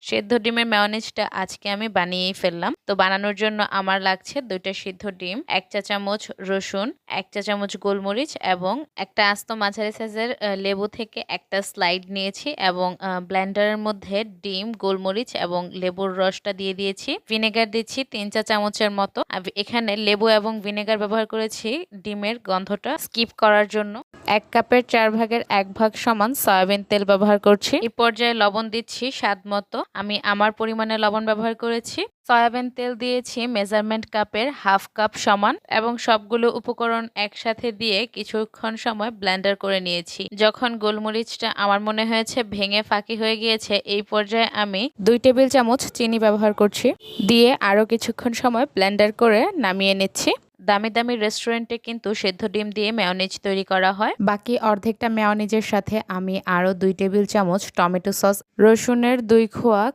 সেদ্ধ ডিমের মেয়োনিজটা আজকে আমি বানিয়েই ফেললাম। তো বানানোর জন্য আমার লাগছে 2টা সিদ্ধ ডিম, 1 চা চামচ রসুন, 1 চা চামচ গোলমরিচ এবং একটা আস্ত মাঝারি সাইজের লেবু থেকে একটা স্লাইড নিয়েছি এবং ব্লেন্ডারের মধ্যে ডিম, গোলমরিচ এবং লেবুর রসটা দিয়ে দিয়েছি। ভিনেগার দিচ্ছি 3 চা চামচের মতো। এখানে লেবু এবং ভিনেগার ব্যবহার করেছি ডিমের গন্ধটা স্কিপ করার জন্য। 1 কাপের 4 ভাগের 1 ভাগ সমান সয়াবিন তেল ব্যবহার করছি। এই পর্যায়ে লবণ দিচ্ছি স্বাদ মতো। আমি আমার পরিমাণে লবণ ব্যবহার করেছি। সয়াবিন তেল দিয়েছি মেজারমেন্ট কাপের হাফ কাপ সমান এবং সবগুলো উপকরণ একসাথে দিয়ে কিছুক্ষণ সময় ব্লেন্ডার করে নিয়েছি। যখন গোলমরিচটা আমার মনে হয়েছে ভেঙে ফাঁকি হয়ে গিয়েছে, এই পর্যায়ে আমি 2 টেবিল চামচ চিনি ব্যবহার করছি। দিয়ে আরও কিছুক্ষণ সময় ব্লেন্ডার করে নামিয়ে নিচ্ছি। দামি দামি রেস্টুরেন্টে কিন্তু সেদ্ধ ডিম দিয়ে মেয়োনিজ তৈরি করা হয়। বাকি অর্ধেকটা মেয়োনিজের সাথে আমি আরও 2 টেবিল চামচ টমেটো সস, রসুনের 2 খোয়া